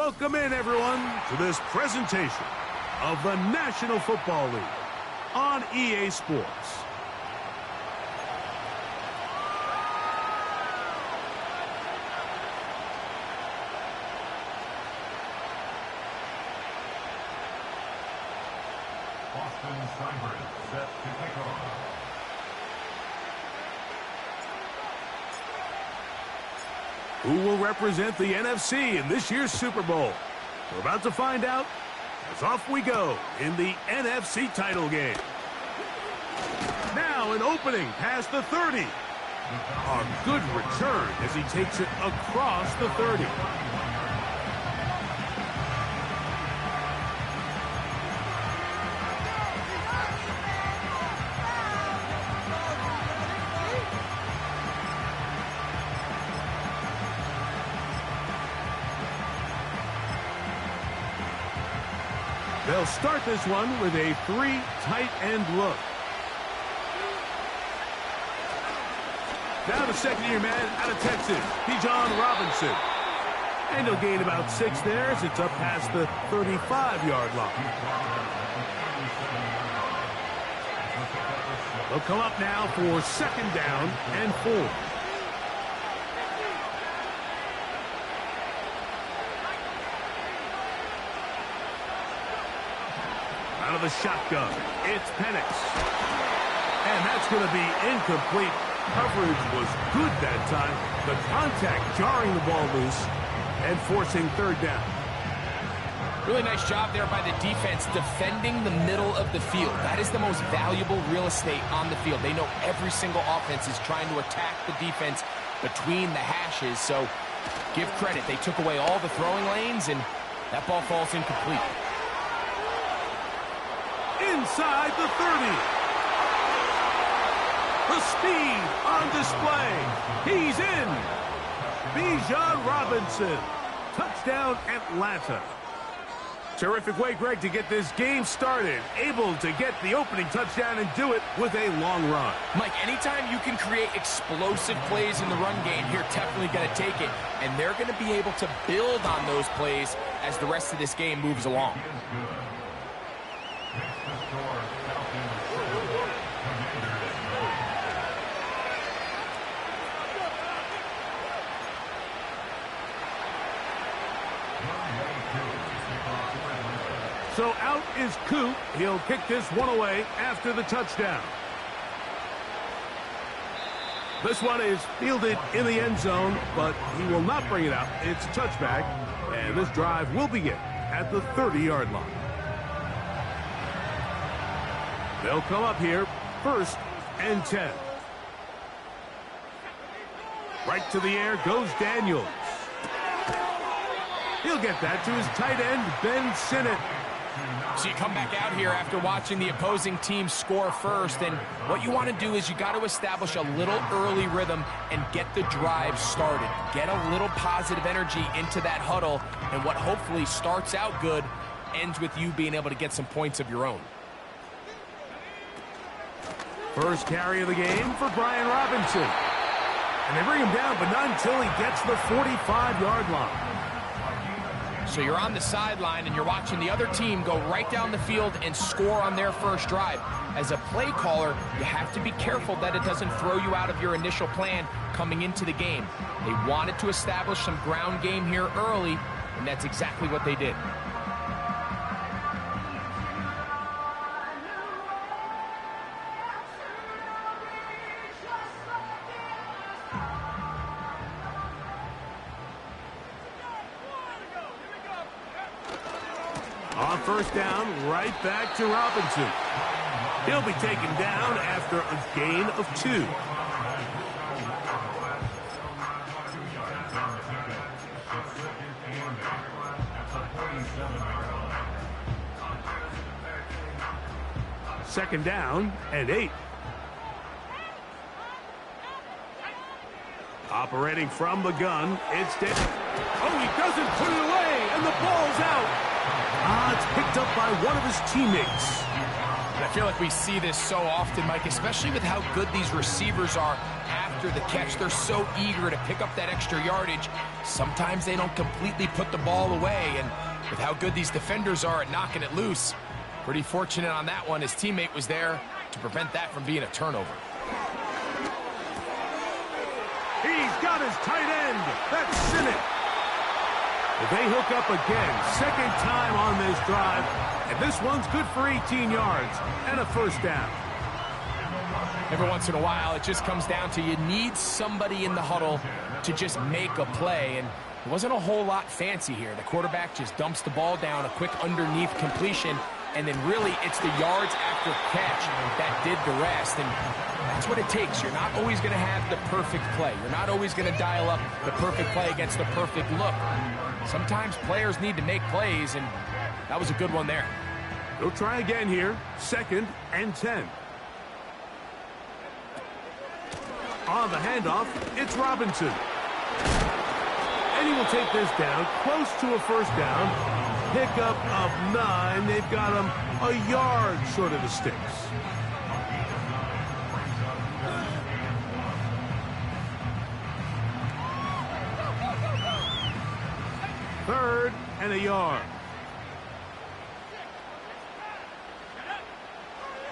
Welcome in, everyone, to this presentation of the National Football League on EA Sports. Set to kick off. Who will represent the NFC in this year's Super Bowl? We're about to find out as off we go in the NFC title game. Now an opening past the 30. A good return as he takes it across the 30. They'll start this one with a three tight end look. Now the second-year man out of Texas, Bijan Robinson. And he'll gain about 6 there as it's up past the 35-yard line. They'll come up now for second down and 4. Out of the shotgun, it's Penix. And that's going to be incomplete. Coverage was good that time. The contact jarring the ball loose and forcing third down. Really nice job there by the defense defending the middle of the field. That is the most valuable real estate on the field. They know every single offense is trying to attack the defense between the hashes. So give credit. They took away all the throwing lanes, and that ball falls incomplete. Inside the 30. The speed on display. He's in. Bijan Robinson. Touchdown, Atlanta. Terrific way, Greg, to get this game started. Able to get the opening touchdown and do it with a long run. Mike, anytime you can create explosive plays in the run game, you're definitely going to take it. And they're going to be able to build on those plays as the rest of this game moves along. So out is Coop. He'll kick this one away after the touchdown. This one is fielded in the end zone, but he will not bring it out. It's a touchback, and this drive will begin at the 30-yard line. They'll come up here, 1st and 10. Right to the air goes Daniels. He'll get that to his tight end, Ben Sinnott. So you come back out here after watching the opposing team score first, and what you want to do is you got to establish a little early rhythm and get the drive started. Get a little positive energy into that huddle, and what hopefully starts out good ends with you being able to get some points of your own. First carry of the game for Brian Robinson. And they bring him down, but not until he gets the 45-yard line. So you're on the sideline and you're watching the other team go right down the field and score on their first drive. As a play caller, you have to be careful that it doesn't throw you out of your initial plan coming into the game. They wanted to establish some ground game here early, and that's exactly what they did. On first down, right back to Robinson. He'll be taken down after a gain of 2. Second down and 8. Operating from the gun, it's dead. Oh, he doesn't put it away, and the ball's out. It's picked up by one of his teammates. I feel like we see this so often, Mike, especially with how good these receivers are after after the catch. They're so eager to pick up that extra yardage. Sometimes they don't completely put the ball away, and with how good these defenders are at knocking it loose, pretty fortunate on that one. His teammate was there to prevent that from being a turnover. He's got his tight end. That's Sinnott. They hook up again, second time on this drive, and this one's good for 18 yards and a first down. Every once in a while, it just comes down to you need somebody in the huddle to just make a play, and it wasn't a whole lot fancy here. The quarterback just dumps the ball down, a quick underneath completion, and then really it's the yards after catch that did the rest, and that's what it takes. You're not always going to have the perfect play. You're not always going to dial up the perfect play against the perfect look. Sometimes players need to make plays, and that was a good one there. They'll try again here, 2nd and 10. On the handoff, it's Robinson. And he will take this down, close to a first down. Pickup of 9. They've got him a yard short of the sticks. Third and a yard.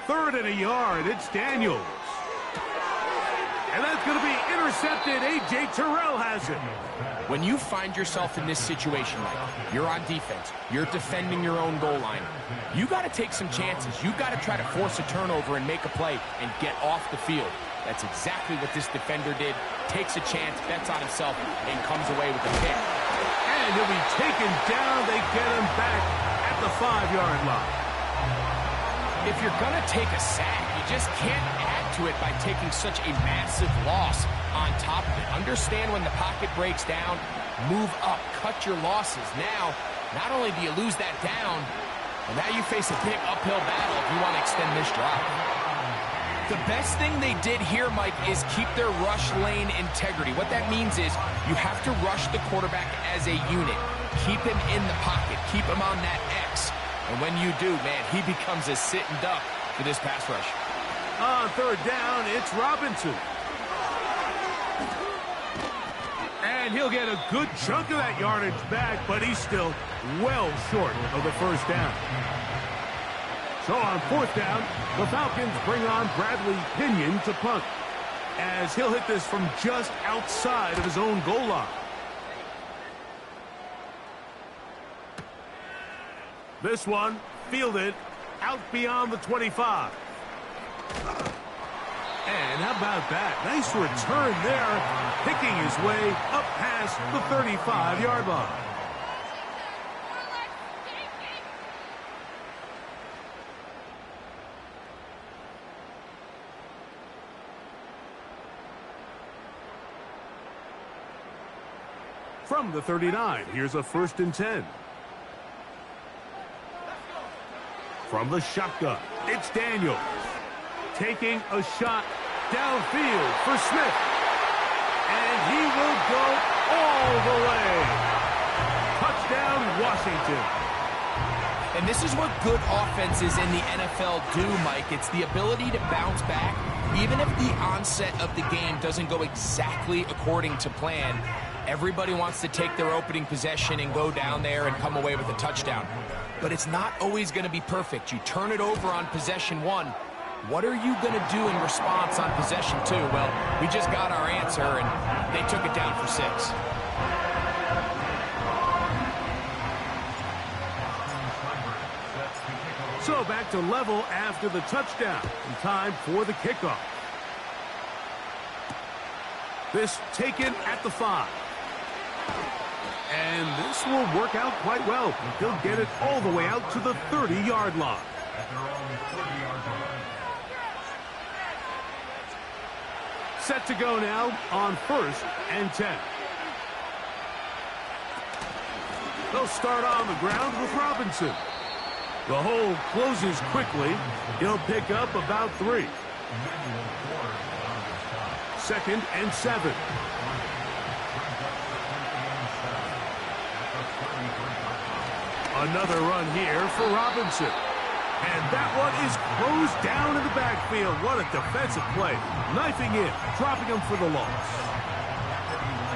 3rd and a yard. It's Daniels. And that's going to be intercepted. A.J. Terrell has it. When you find yourself in this situation, Mike, you're on defense, you're defending your own goal line, you got to take some chances. You got to try to force a turnover and make a play and get off the field. That's exactly what this defender did. Takes a chance, bets on himself, and comes away with a pick. And he'll be taken down. They get him back at the 5-yard line. If you're going to take a sack, you just can't add to it by taking such a massive loss on top of it. Understand when the pocket breaks down, move up, cut your losses. Now, not only do you lose that down, but now you face a big uphill battle if you want to extend this drive. The best thing they did here, Mike, is keep their rush lane integrity. What that means is you have to rush the quarterback as a unit. Keep him in the pocket. Keep him on that X. And when you do, man, he becomes a sitting duck for this pass rush. On 3rd down, it's Robinson. And he'll get a good chunk of that yardage back, but he's still well short of the first down. So on 4th down, the Falcons bring on Bradley Pinion to punt, as he'll hit this from just outside of his own goal line. This one fielded out beyond the 25. And how about that? Nice return there, picking his way up past the 35-yard line. From the 39, here's a 1st and 10. From the shotgun, it's Daniels. Taking a shot downfield for Smith. And he will go all the way. Touchdown, Washington. And this is what good offenses in the NFL do, Mike. It's the ability to bounce back, even if the onset of the game doesn't go exactly according to plan. Everybody wants to take their opening possession and go down there and come away with a touchdown. But it's not always going to be perfect. You turn it over on possession 1. What are you going to do in response on possession 2? Well, we just got our answer, and they took it down for 6. So back to level after the touchdown. And time for the kickoff. This taken at the 5. And this will work out quite well. They'll get it all the way out to the 30-yard line. Set to go now on 1st and 10. They'll start on the ground with Robinson. The hole closes quickly. He'll pick up about 3. 2nd and 7. Another run here for Robinson. And that one is closed down in the backfield. What a defensive play. Knifing in, dropping him for the loss.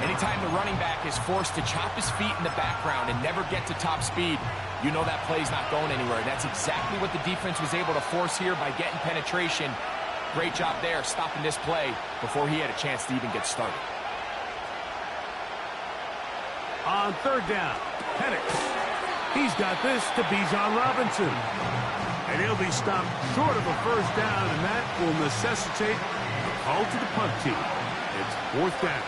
Anytime the running back is forced to chop his feet in the background and never get to top speed, you know that play's not going anywhere. That's exactly what the defense was able to force here by getting penetration. Great job there, stopping this play before he had a chance to even get started. On third down, Penix. He's got this to Bijan Robinson. And he'll be stopped short of a first down, and that will necessitate a call to the punt team. It's fourth down.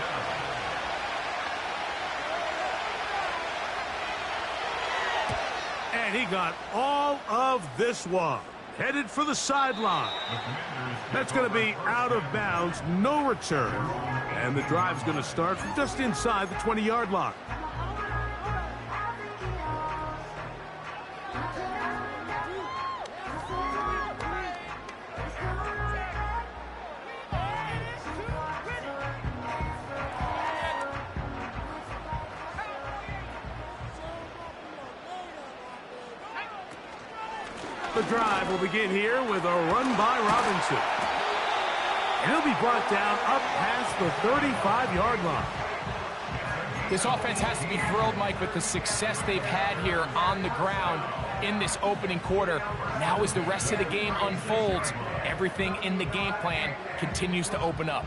And he got all of this one. Headed for the sideline. That's going to be out of bounds, no return. And the drive's going to start from just inside the 20-yard line. The drive will begin here with a run by Robinson. And he'll be brought down up past the 35-yard line. This offense has to be thrilled, Mike, with the success they've had here on the ground in this opening quarter. Now as the rest of the game unfolds, everything in the game plan continues to open up.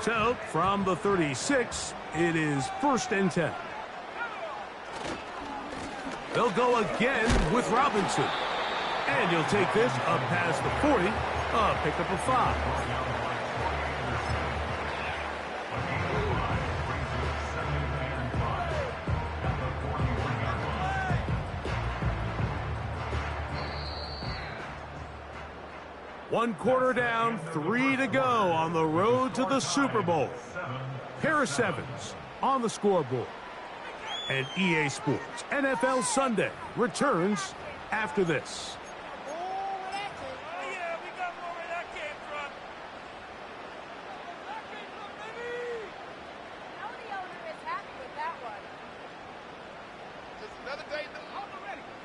So, from the 36, it is 1st and 10. They'll go again with Robinson. And he'll take this up past the 40, pick up a 5. One quarter down, 3 to go on the road to the Super Bowl. Pair of 7s on the scoreboard. And EA Sports NFL Sunday returns after this.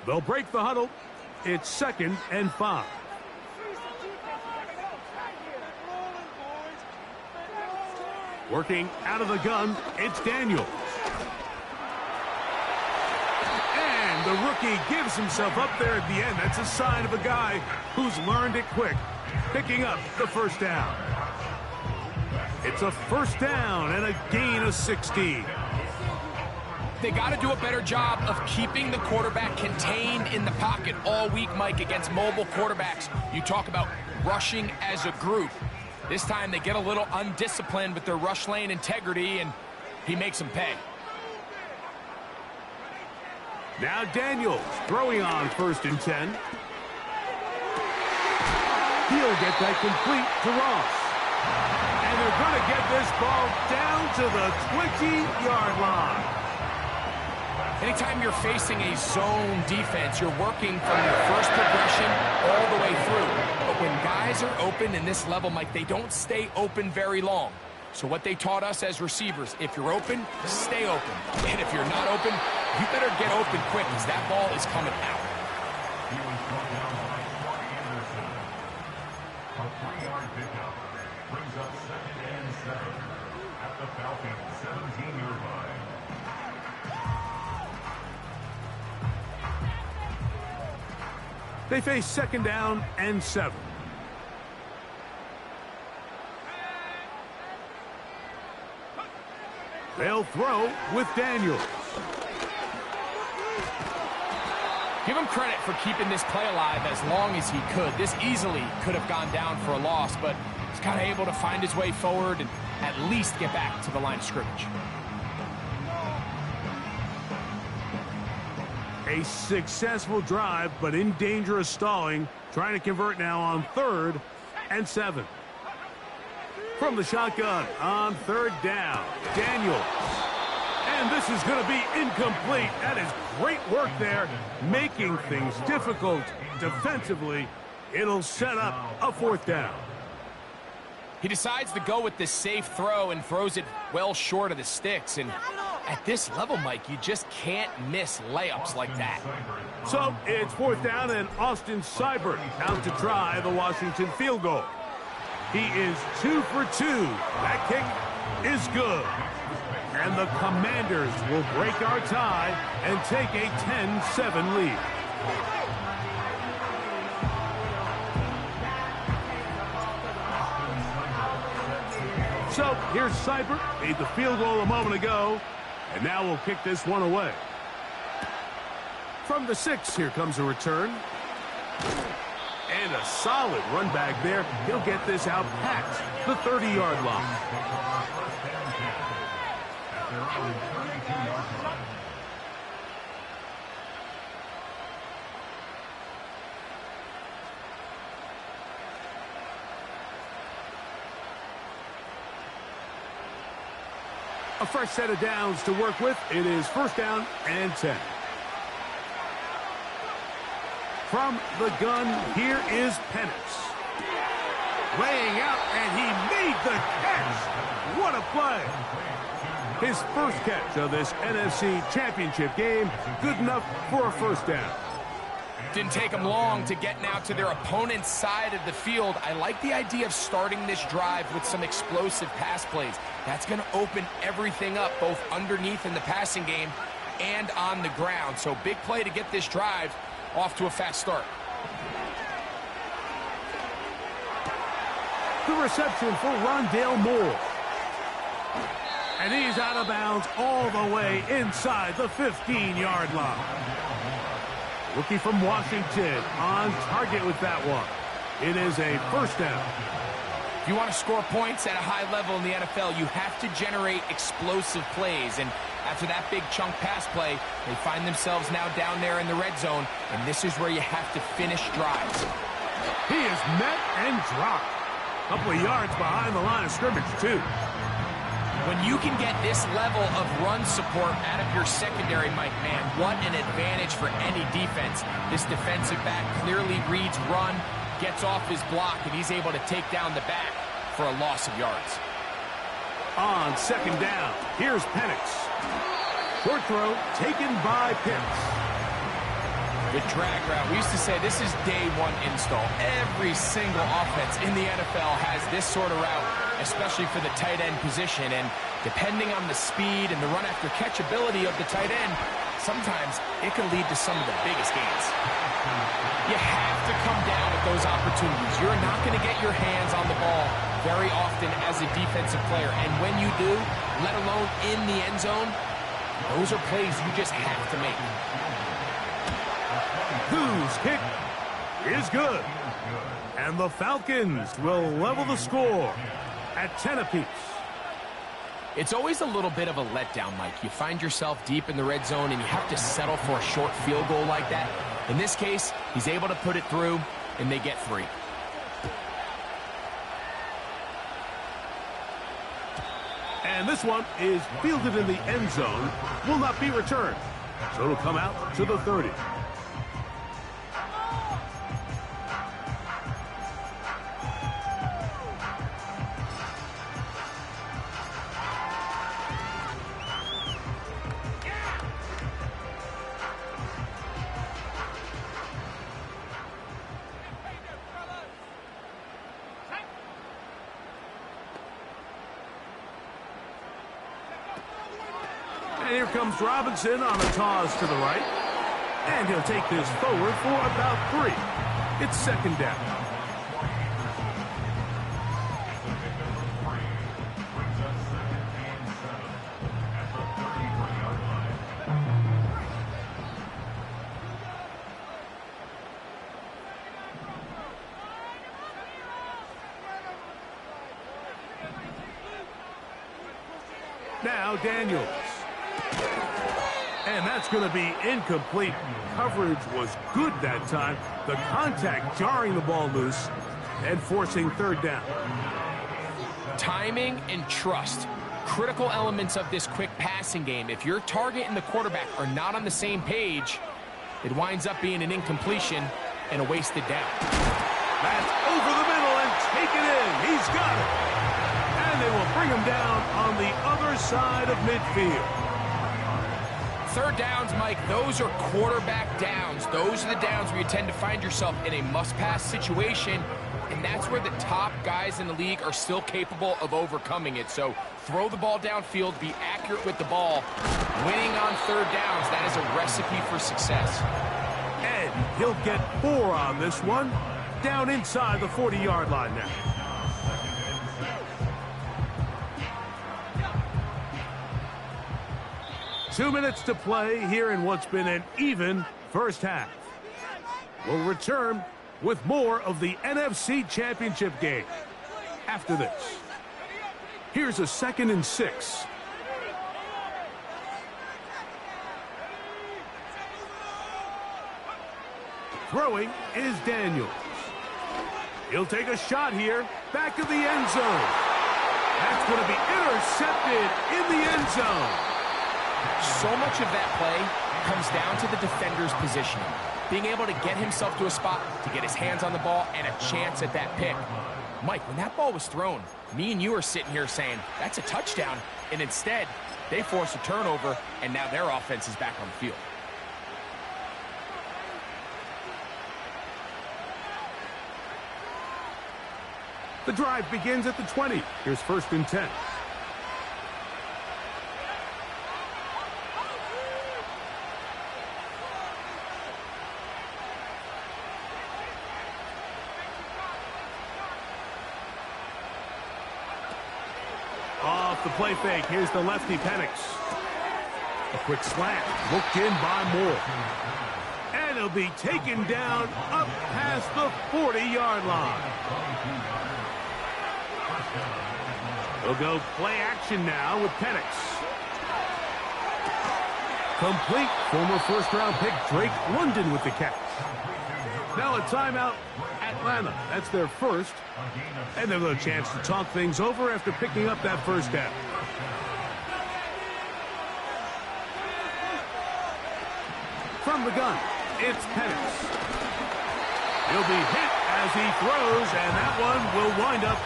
They'll break the huddle. It's 2nd and 5. Working out of the gun, it's Daniels. And the rookie gives himself up there at the end. That's a sign of a guy who's learned it quick, picking up the first down. It's a first down and a gain of 16. They got to do a better job of keeping the quarterback contained in the pocket all week, Mike, against mobile quarterbacks. You talk about rushing as a group. This time they get a little undisciplined with their rush lane integrity, and he makes them pay. Now Daniels throwing on 1st and 10. He'll get that complete to Ross. And they're going to get this ball down to the 20-yard line. Anytime you're facing a zone defense, you're working from your first progression all the way through. But when guys are open in this level, Mike, they don't stay open very long. So what they taught us as receivers, if you're open, stay open. And if you're not open, you better get open quick because that ball is coming out. A 3-yard pickup brings up 2nd and 7 at the Falcons 17-yard line. They face 2nd down and 7. They'll throw with Daniels. Give him credit for keeping this play alive as long as he could. This easily could have gone down for a loss, but he's kind of able to find his way forward and at least get back to the line of scrimmage. A successful drive, but in danger of stalling. Trying to convert now on 3rd and 7. From the shotgun on 3rd down, Daniels. And this is going to be incomplete. That is great work there, making things difficult defensively. It'll set up a 4th down. He decides to go with this safe throw and throws it well short of the sticks. And At this level, Mike, you just can't miss layups like that. So it's 4th down, and Austin Seibert out to try the Washington field goal. He is 2 for 2. That kick is good. And the Commanders will break our tie and take a 10-7 lead. So here's Seibert, made the field goal a moment ago, and now we'll kick this one away. From the 6, here comes a return. And a solid run back there. He'll get this out past the 30-yard line. A fresh set of downs to work with. It is 1st down and 10. From the gun, here is Penix. Laying out, and he made the catch. What a play. His first catch of this NFC Championship game. Good enough for a 1st down. Didn't take them long to get now to their opponent's side of the field. I like the idea of starting this drive with some explosive pass plays. That's going to open everything up, both underneath in the passing game and on the ground. So big play to get this drive off to a fast start. The reception for Rondale Moore. And he's out of bounds all the way inside the 15-yard line. Rookie from Washington on target with that one. It is a 1st down. If you want to score points at a high level in the NFL, you have to generate explosive plays. And after that big chunk pass play, they find themselves now down there in the red zone. And this is where you have to finish drives. He is met and dropped. A couple of yards behind the line of scrimmage, too. When you can get this level of run support out of your secondary, Mike, man, what an advantage for any defense. This defensive back clearly reads run, gets off his block, and he's able to take down the back for a loss of yards. On 2nd down, here's Penix. Short throw taken by Pitts. The drag route. We used to say this is day 1 install. Every single offense in the NFL has this sort of route, especially for the tight end position. And depending on the speed and the run after catch ability of the tight end, sometimes it can lead to some of the biggest gains. You have to come down at those opportunities. You're not going to get your hands on the ball very often as a defensive player. And when you do, let alone in the end zone, those are plays you just have to make. Whose kick is good. And the Falcons will level the score at 10 apiece. It's always a little bit of a letdown, Mike. You find yourself deep in the red zone and you have to settle for a short field goal like that. In this case, he's able to put it through and they get 3. And this one is fielded in the end zone, will not be returned. So it'll come out to the 30. And here comes Robinson on a toss to the right. And he'll take this forward for about 3. It's 2nd down. Now Daniels. And that's going to be incomplete. Coverage was good that time. The contact jarring the ball loose and forcing 3rd down. Timing and trust, critical elements of this quick passing game. If your target and the quarterback are not on the same page, it winds up being an incompletion and a wasted down. That's over the middle and taken in. He's got it. And they will bring him down on the other side of midfield. Third downs, Mike, those are quarterback downs. Those are the downs where you tend to find yourself in a must-pass situation, and that's where the top guys in the league are still capable of overcoming it. So throw the ball downfield, be accurate with the ball. Winning on third downs, that is a recipe for success. And he'll get 4 on this one. Down inside the 40-yard line now. Two minutes to play here in what's been an even first half. We'll return with more of the NFC Championship game after this. Here's a 2nd and 6. Throwing is Daniels. He'll take a shot here, back of the end zone. That's going to be intercepted in the end zone. So much of that play comes down to the defender's positioning. Being able to get himself to a spot, to get his hands on the ball, and a chance at that pick. Mike, when that ball was thrown, me and you are sitting here saying, that's a touchdown. And instead, they force a turnover, and now their offense is back on the field. The drive begins at the 20. Here's 1st and 10. Off the play fake, here's the lefty Penix. A quick slant, looked in by Moore. And he'll be taken down up past the 40-yard line. We'll go play action now with Penix. Complete. Former first-round pick Drake London with the catch. Now a timeout, Atlanta. That's their first. And they've got a chance to talk things over after picking up that first down. From the gun, it's Penix. He'll be hit as he throws, and that one will wind up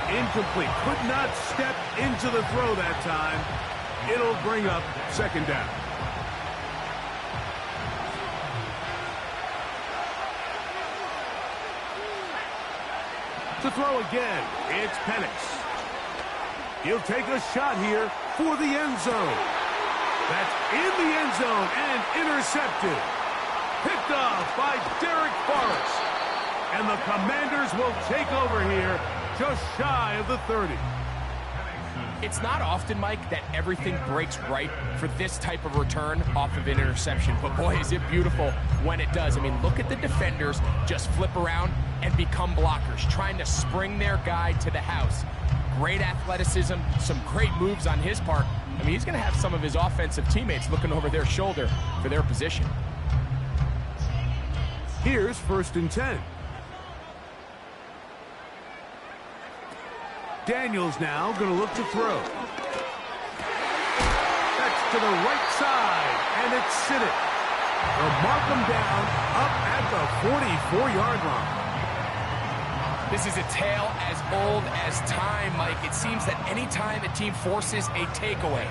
incomplete. Could not step into the throw that time. It'll bring up 2nd down. To throw again, it's Penix. He'll take a shot here for the end zone. That's in the end zone and intercepted. Picked off by Derek Forrest. And the Commanders will take over here just shy of the 30. It's not often, Mike, that everything breaks right for this type of return off of an interception. But boy, is it beautiful when it does. I mean, look at the defenders just flip around and become blockers, trying to spring their guy to the house. Great athleticism, some great moves on his part. I mean, he's going to have some of his offensive teammates looking over their shoulder for their position. Here's 1st and 10. Daniels now going to look to throw. That's to the right side, and it's Siddick. They'll mark him down up at the 44-yard line. This is a tale as old as time, Mike. It seems that any time a team forces a takeaway,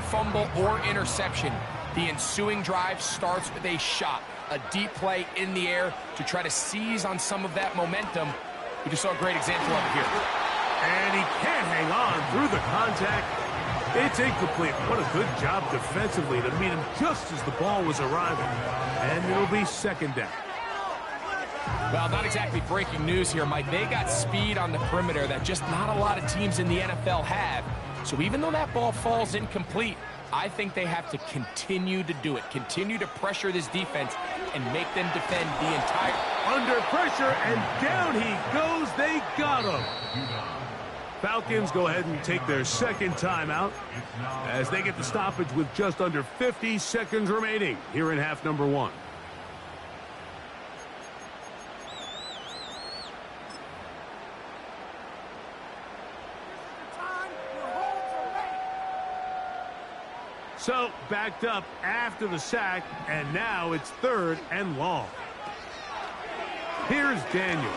fumble, or interception, the ensuing drive starts with a shot, a deep play in the air to try to seize on some of that momentum. We just saw a great example of it here. And he can't hang on through the contact. It's incomplete. What a good job defensively to meet him just as the ball was arriving. And it'll be 2nd down. Well, not exactly breaking news here, Mike. They got speed on the perimeter that just not a lot of teams in the NFL have. So even though that ball falls incomplete, I think they have to continue to do it. Continue to pressure this defense and make them defend the entire... Under pressure, and down he goes. They got him. Falcons go ahead and take their 2nd timeout as they get the stoppage with just under 50 seconds remaining here in half number 1. So backed up after the sack, and now it's 3rd and long. Here's Daniels.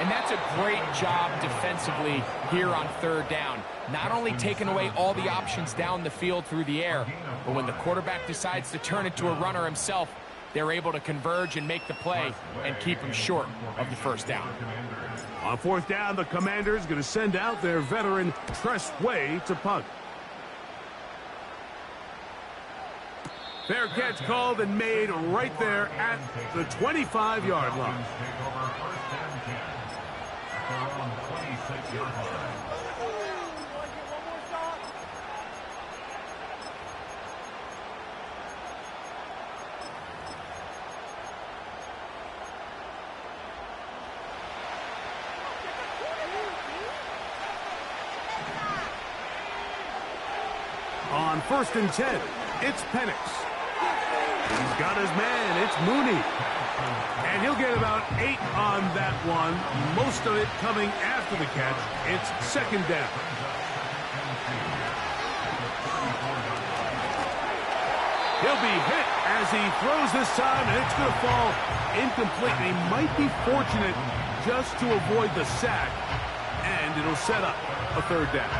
And that's a great job defensively here on third down. Not only taking away all the options down the field through the air, but when the quarterback decides to turn it to a runner himself, they're able to converge and make the play and keep him short of the first down. On fourth down, the Commanders going to send out their veteran Way to punt. Fair catch called and made right there at the 25-yard line. On 1st and 10, it's Penix. He's got his man. It's Mooney. And he'll get about 8 on that one. Most of it coming after the catch. It's 2nd down. He'll be hit as he throws this time, and it's going to fall incomplete. He might be fortunate just to avoid the sack, and it'll set up a 3rd down.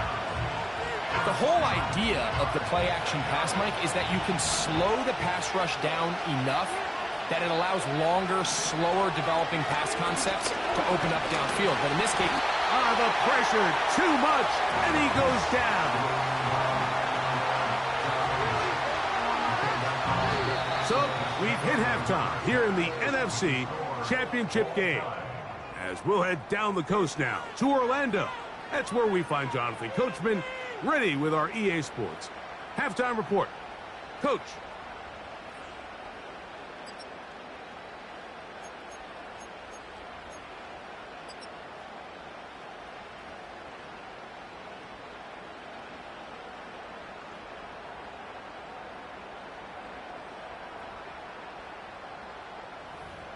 The whole idea of the play-action pass, Mike, is that you can slow the pass rush down enough that it allows longer, slower developing pass concepts to open up downfield. But in this case, the pressure, too much, and he goes down. So we've hit halftime here in the NFC Championship game. As we'll head down the coast now to Orlando. That's where we find Jonathan Coachman, ready with our EA Sports halftime report. Coach.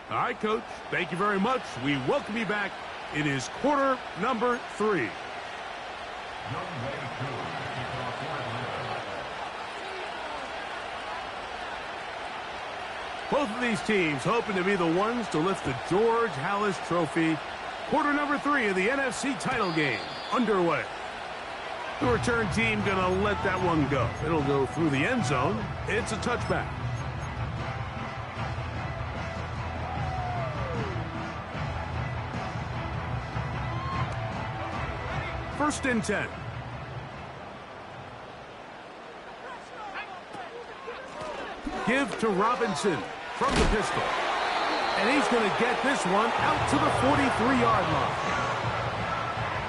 All right, Coach. Thank you very much. We welcome you back. It is quarter number 3. Both of these teams hoping to be the ones to lift the George Halas Trophy. Quarter number 3 of the NFC title game underway. The return team going to let that one go. It'll go through the end zone. It's a touchback. First and 10. Give to Robinson from the pistol. And he's going to get this one out to the 43-yard line.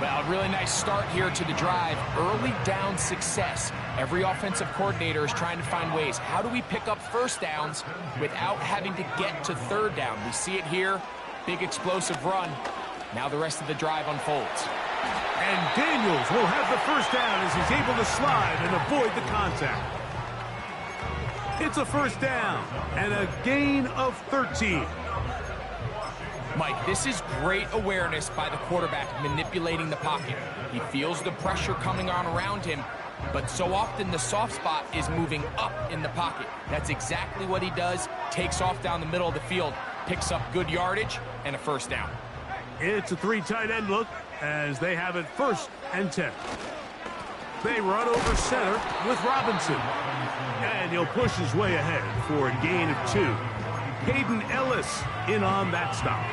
Well, a really nice start here to the drive. Early down success. Every offensive coordinator is trying to find ways. How do we pick up first downs without having to get to third down? We see it here. Big explosive run. Now the rest of the drive unfolds. And Daniels will have the first down as he's able to slide and avoid the contact. It's a first down and a gain of 13. Mike, this is great awareness by the quarterback manipulating the pocket. He feels the pressure coming on around him, but so often the soft spot is moving up in the pocket. That's exactly what he does. Takes off down the middle of the field, picks up good yardage, and a first down. It's a 3 tight end look as they have it 1st and 10. They run over center with Robinson. And he'll push his way ahead for a gain of 2. Caden Ellis in on that stop.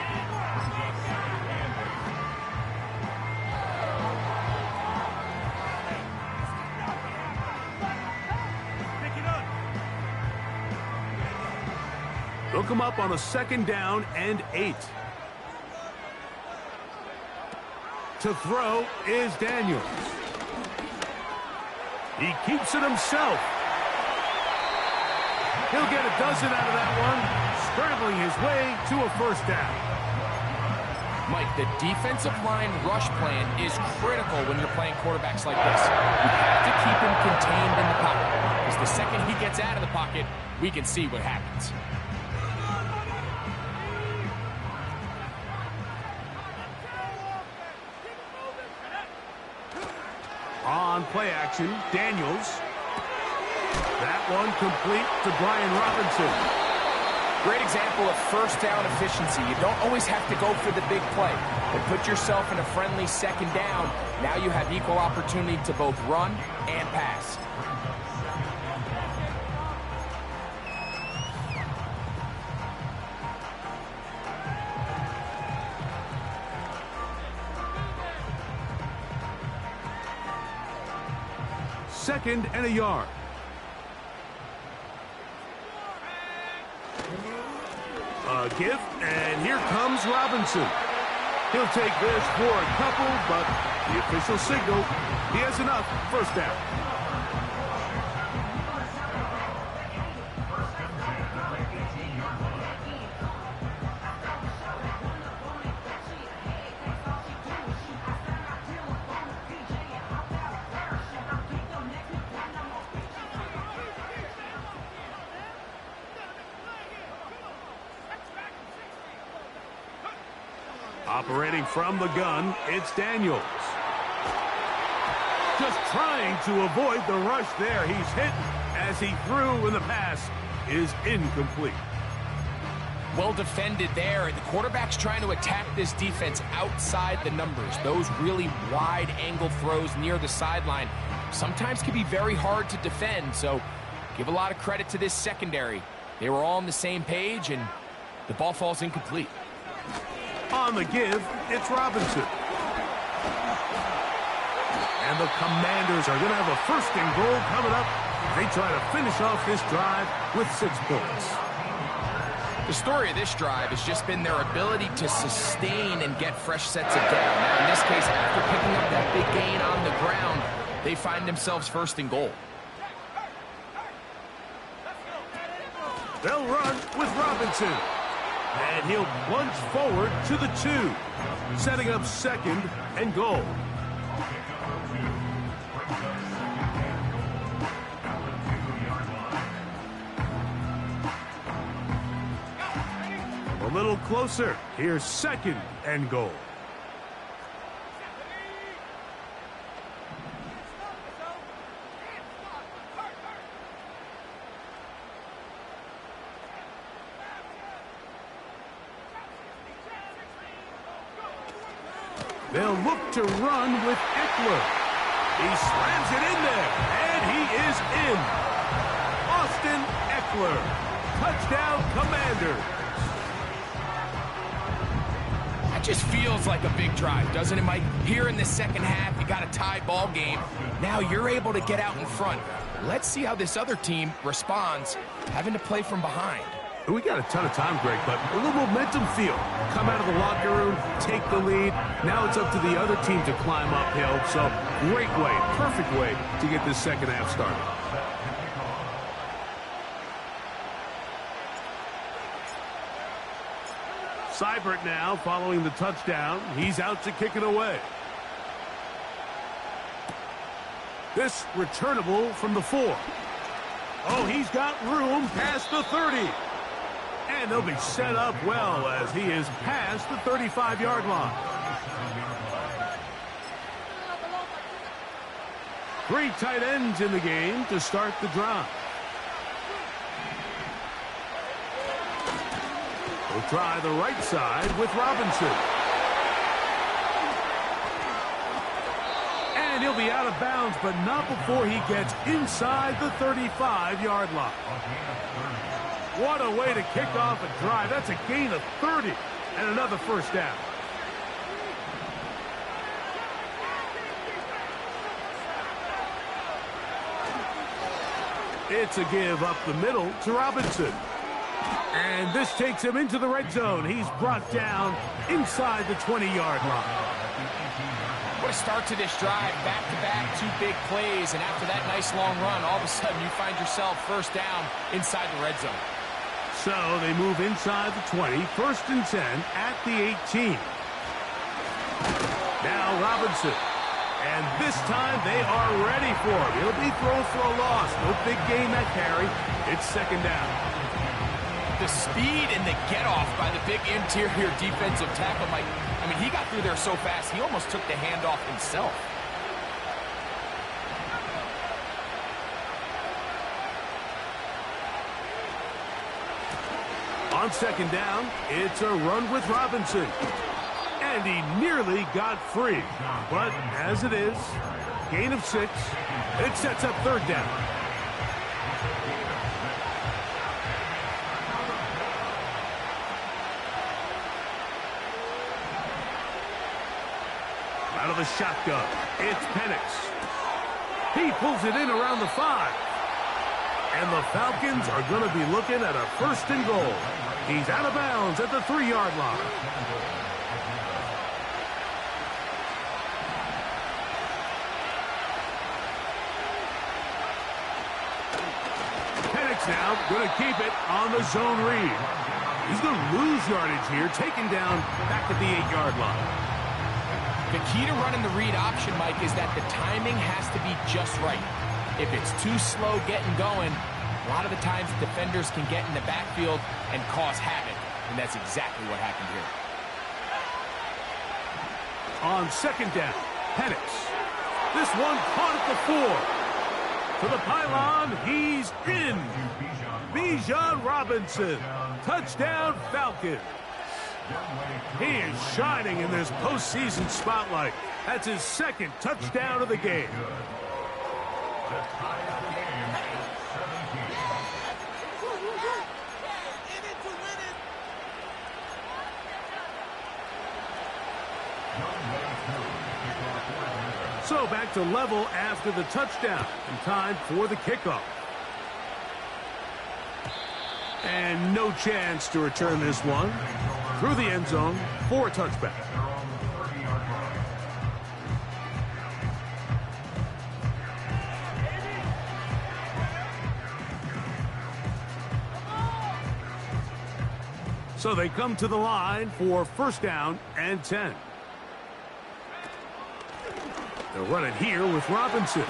They'll come up on a 2nd down and 8. To throw is Daniels. He keeps it himself. He'll get a dozen out of that one, scrambling his way to a first down. Mike, the defensive line rush plan is critical when you're playing quarterbacks like this. You have to keep him contained in the pocket, because the second he gets out of the pocket, we can see what happens. On play action, Daniels. That one complete to Brian Robinson. Great example of first down efficiency. You don't always have to go for the big play, but put yourself in a friendly second down. Now you have equal opportunity to both run and pass. Second and a yard. A give, and here comes Robinson. He'll take this for a couple, but the official signal, he has enough. First down. Operating from the gun, it's Daniels. Just trying to avoid the rush there. He's hit as he threw, and the pass is incomplete. Well defended there. The quarterback's trying to attack this defense outside the numbers. Those really wide angle throws near the sideline sometimes can be very hard to defend, so give a lot of credit to this secondary. They were all on the same page, and the ball falls incomplete. On the give, it's Robinson. And the Commanders are going to have a first and goal coming up. They try to finish off this drive with 6 points. The story of this drive has just been their ability to sustain and get fresh sets of down. Now, in this case, after picking up that big gain on the ground, they find themselves first and goal. They'll run with Robinson. And he'll plunge forward to the 2, setting up second and goal. A little closer. Here's second and goal. They'll look to run with Eckler. He slams it in there, and he is in. Austin Eckler. Touchdown, Commanders. That just feels like a big drive, doesn't it, Mike? Here in the second half, you got a tie ball game. Now you're able to get out in front. Let's see how this other team responds, having to play from behind. We got a ton of time, Greg, but a little momentum feel. Come out of the locker room, take the lead. Now it's up to the other team to climb uphill. So great way, perfect way to get this second half started. Seibert now following the touchdown. He's out to kick it away. This returnable from the 4. Oh, he's got room past the 30. And they'll be set up well as he is past the 35-yard line. 3 tight ends in the game to start the drive. We'll try the right side with Robinson. And he'll be out of bounds, but not before he gets inside the 35-yard line. What a way to kick off a drive. That's a gain of 30 and another first down. It's a give up the middle to Robinson. And this takes him into the red zone. He's brought down inside the 20-yard line. What a start to this drive. Back-to-back, 2 big plays. And after that nice long run, all of a sudden you find yourself first down inside the red zone. So they move inside the 20, first and 10 at the 18. Now Robinson. And this time they are ready for him. He'll be thrown for a loss. No big gain that carry. It's second down. The speed and the get-off by the big interior defensive tackle, Mike. I mean, he got through there so fast, he almost took the handoff himself. On second down, it's a run with Robinson. And he nearly got free. But as it is, gain of 6. It sets up third down. Out of the shotgun, it's Penix. He pulls it in around the 5. And the Falcons are going to be looking at a 1st and goal. He's out of bounds at the 3-yard line. Penix now going to keep it on the zone read. He's going to lose yardage here, taken down back at the 8-yard line. The key to running the read option, Mike, is that the timing has to be just right. If it's too slow getting going, a lot of the times defenders can get in the backfield and cause havoc, and that's exactly what happened here. On second down, Penix. This one caught at the 4. To the pylon, he's in. Bijan Robinson. Touchdown, Falcons. He is shining in this postseason spotlight. That's his 2nd touchdown of the game. So back to level after the touchdown, and time for the kickoff. And no chance to return this one. Through the end zone for a touchback. So they come to the line for 1st down and 10. They'll run it here with Robinson.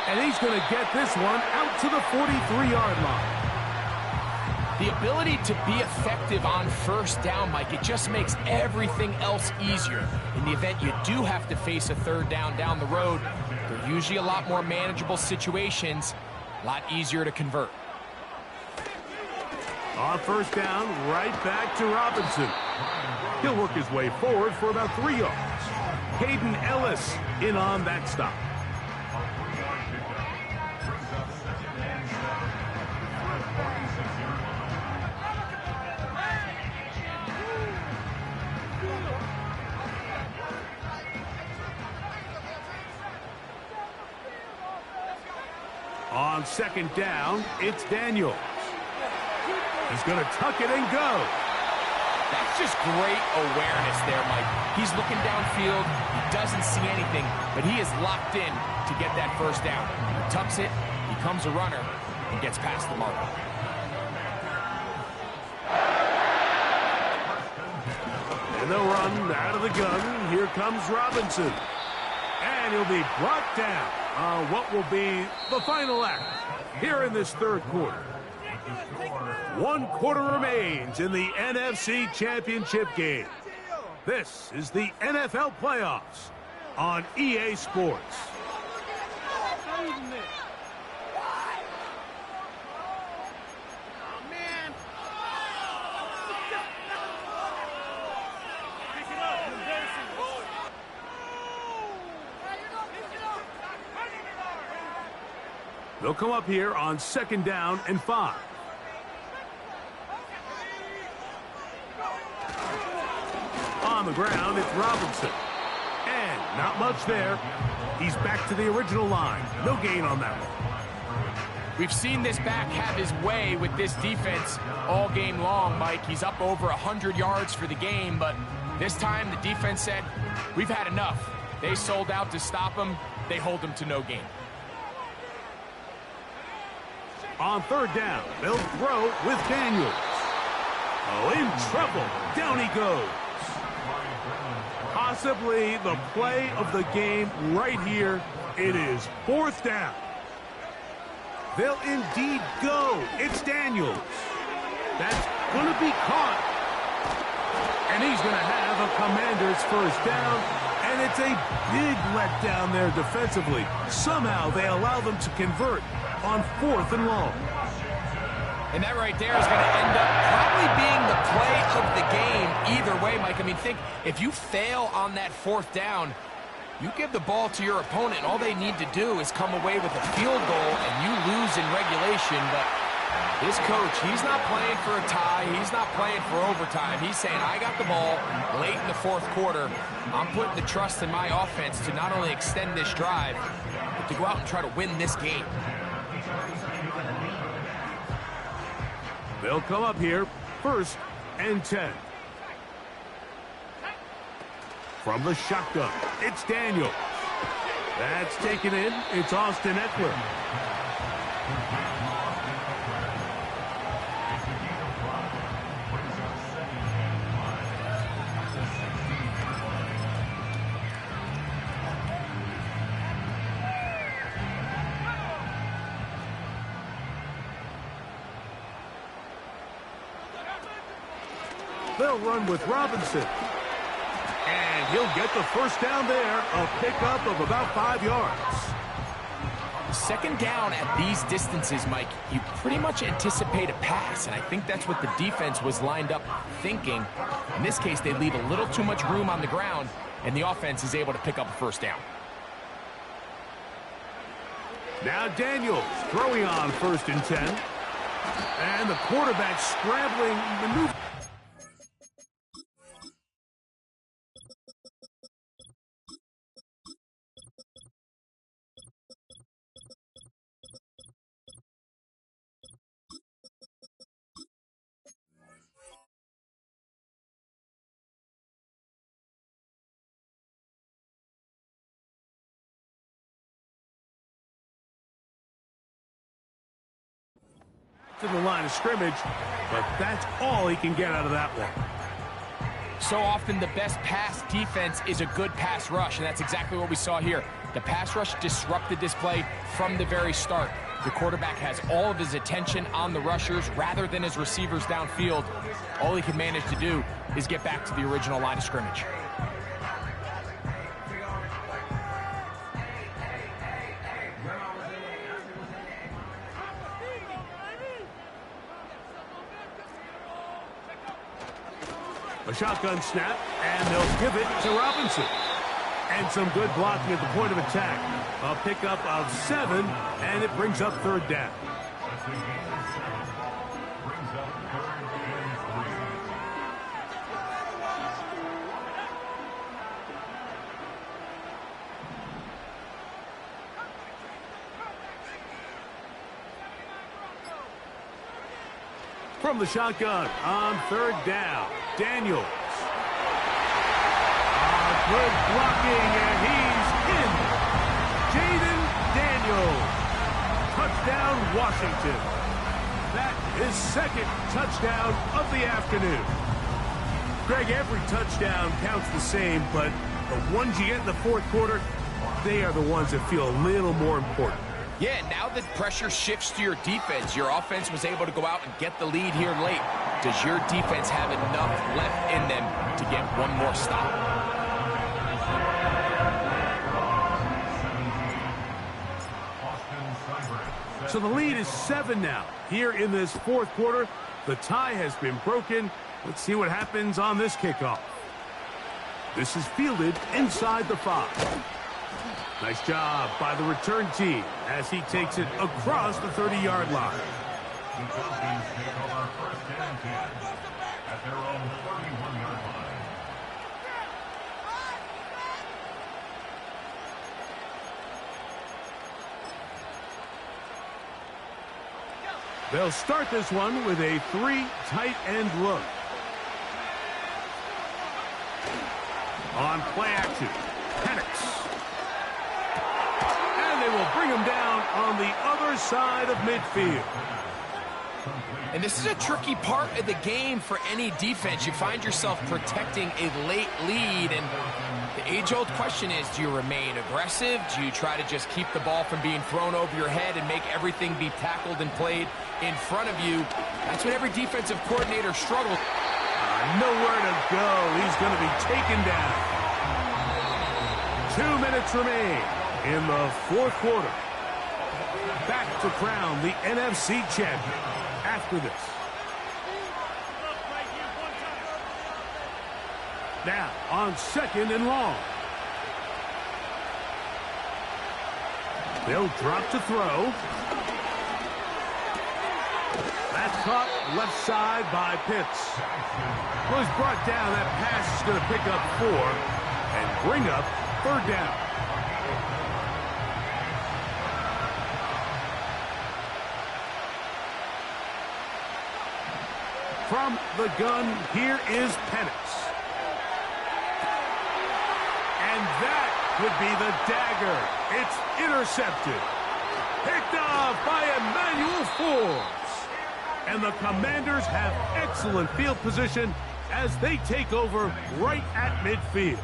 And he's going to get this one out to the 43-yard line. The ability to be effective on 1st down, Mike, it just makes everything else easier. In the event you do have to face a 3rd down the road, they're usually a lot more manageable situations, a lot easier to convert. On 1st down, right back to Robinson. He'll work his way forward for about 3 yards. Caden Ellis in on that stop. On 2nd down, it's Daniels. He's going to tuck it and go. That's just great awareness there, Mike. He's looking downfield. He doesn't see anything, but he is locked in to get that 1st down. He tucks it, becomes a runner, and gets past the marker. And they'll run out of the gun. Here comes Robinson. And he'll be brought down on what will be the final act here in this 3rd quarter. 1 quarter remains in the NFC Championship game. This is the NFL playoffs on EA Sports. They'll come up here on 2nd down and 5. On the ground, it's Robinson. And not much there. He's back to the original line. No gain on that one. We've seen this back have his way with this defense all game long, Mike. He's up over 100 yards for the game, but this time the defense said, we've had enough. They sold out to stop him. They hold him to no gain. On 3rd down, they'll throw with Daniels. Oh, in trouble. Down he goes. Possibly the play of the game right here. It is 4th down. They'll indeed go. It's Daniels. That's going to be caught. And he's going to have a Commanders 1st down. And it's a big letdown there defensively. Somehow they allow them to convert on 4th and long. And that right there is going to end up probably being the play of the game either way, Mike. I mean, think, if you fail on that 4th down, you give the ball to your opponent, and all they need to do is come away with a field goal, and you lose in regulation. But this coach, he's not playing for a tie. He's not playing for overtime. He's saying, I got the ball late in the 4th quarter. I'm putting the trust in my offense to not only extend this drive, but to go out and try to win this game. They'll come up here, 1st and 10. From the shotgun, it's Daniels. That's taken in. It's Austin Eckler. They'll run with Robinson. And he'll get the 1st down there, a pickup of about 5 yards. 2nd down at these distances, Mike, you pretty much anticipate a pass, and I think that's what the defense was lined up thinking. In this case, they leave a little too much room on the ground, and the offense is able to pick up a 1st down. Now Daniels throwing on 1st and 10. And the quarterback scrambling maneuver. To the line of scrimmage, but that's all he can get out of that one. So often the best pass defense is a good pass rush, and that's exactly what we saw here. The pass rush disrupted this play from the very start. The quarterback has all of his attention on the rushers rather than his receivers downfield. All he can manage to do is get back to the original line of scrimmage. A shotgun snap, and they'll give it to Robinson. And some good blocking at the point of attack. A pickup of 7, and it brings up 3rd down. From the shotgun on 3rd down, Daniels. Good blocking, and he's in. Jaden Daniels. Touchdown, Washington. That is 2nd touchdown of the afternoon. Greg, every touchdown counts the same, but the ones you get in the 4th quarter, they are the ones that feel a little more important. Yeah, now that pressure shifts to your defense, your offense was able to go out and get the lead here late. Does your defense have enough left in them to get one more stop? So the lead is 7 now. Here in this 4th quarter, the tie has been broken. Let's see what happens on this kickoff. This is fielded inside the 5. Nice job by the return team as he takes it across the 30-yard line. The Falcons take over 1st and 10 at their own 31-yard line. They'll start this one with a 3 tight end look. On play action, Penix. And they will bring him down on the other side of midfield. And this is a tricky part of the game for any defense. You find yourself protecting a late lead, and the age-old question is, do you remain aggressive? Do you try to just keep the ball from being thrown over your head and make everything be tackled and played in front of you? That's what every defensive coordinator struggles. Nowhere to go. He's going to be taken down. 2 minutes remain in the 4th quarter. Back to crown the NFC champion after this. Now on 2nd and long. They'll drop to throw. That's caught left side by Pitts. Was brought down. That pass is going to pick up 4 and bring up 3rd down. From the gun, here is Penix. And that would be the dagger. It's intercepted. Picked off by Emmanuel Forbes. And the Commanders have excellent field position as they take over right at midfield.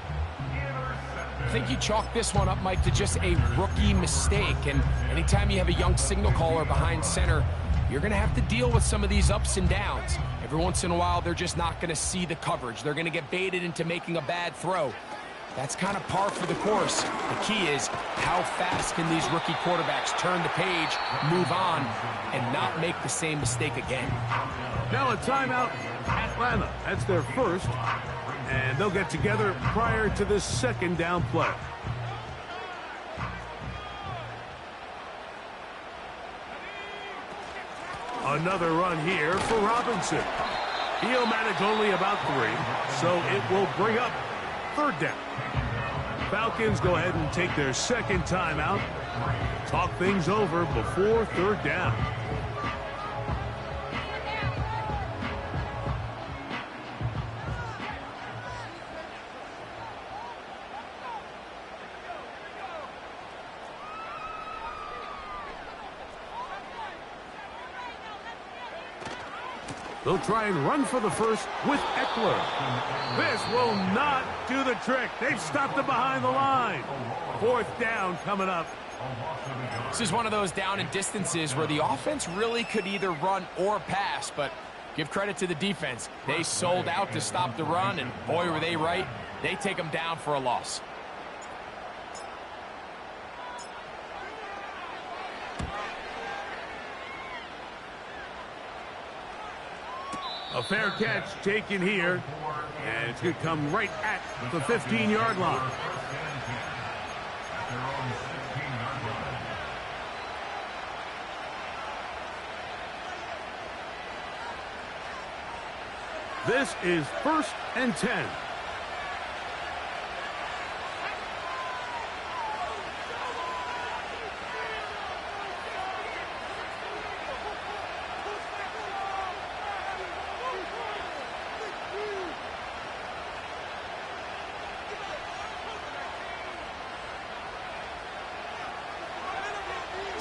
I think you chalk this one up, Mike, to just a rookie mistake. And anytime you have a young signal caller behind center, you're going to have to deal with some of these ups and downs. Every once in a while, they're just not going to see the coverage. They're going to get baited into making a bad throw. That's kind of par for the course. The key is how fast can these rookie quarterbacks turn the page, move on, and not make the same mistake again. Now a timeout, Atlanta. That's their first, and they'll get together prior to this 2nd down play. Another run here for Robinson. He'll manage only about 3, so it will bring up 3rd down. Falcons go ahead and take their 2nd timeout. Talk things over before 3rd down. They'll try and run for the first with Eckler. This will not do the trick. They've stopped it behind the line. 4th down coming up. This is one of those down and distances where the offense really could either run or pass, but give credit to the defense. They sold out to stop the run, and boy, were they right. They take them down for a loss. A fair catch taken here, and it's going to come right at the 15-yard line. This is 1st and 10.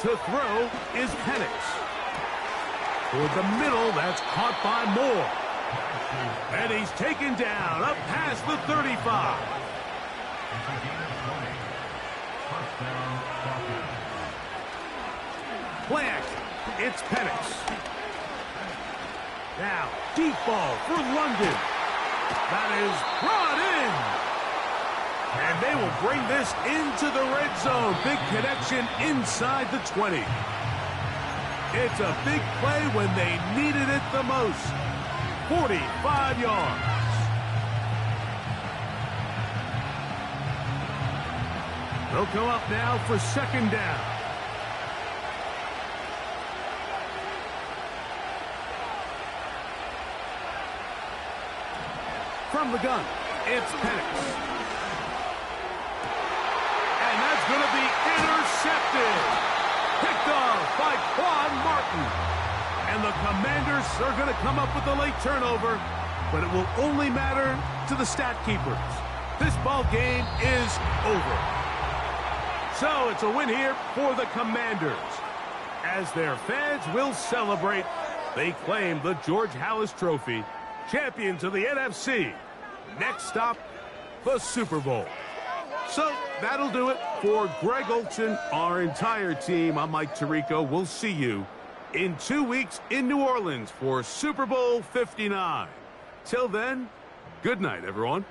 To throw is Penix. Toward the middle, that's caught by Moore. And he's taken down up past the 35. Play action. It's Penix. Now, deep ball for London. That is brought in. And they will bring this into the red zone. Big connection inside the 20. It's a big play when they needed it the most. 45 yards. They'll come up now for 2nd down. From the gun, it's Penix. And that's going to be intercepted. Picked off by Quan Martin. And the Commanders are going to come up with a late turnover, but it will only matter to the stat keepers. This ball game is over. So it's a win here for the Commanders. As their fans will celebrate, they claim the George Halas Trophy, champions of the NFC. Next stop, the Super Bowl. So that'll do it for Greg Olson, our entire team. I'm Mike Tirico. We'll see you in 2 weeks in New Orleans for Super Bowl 59. Till then, good night, everyone.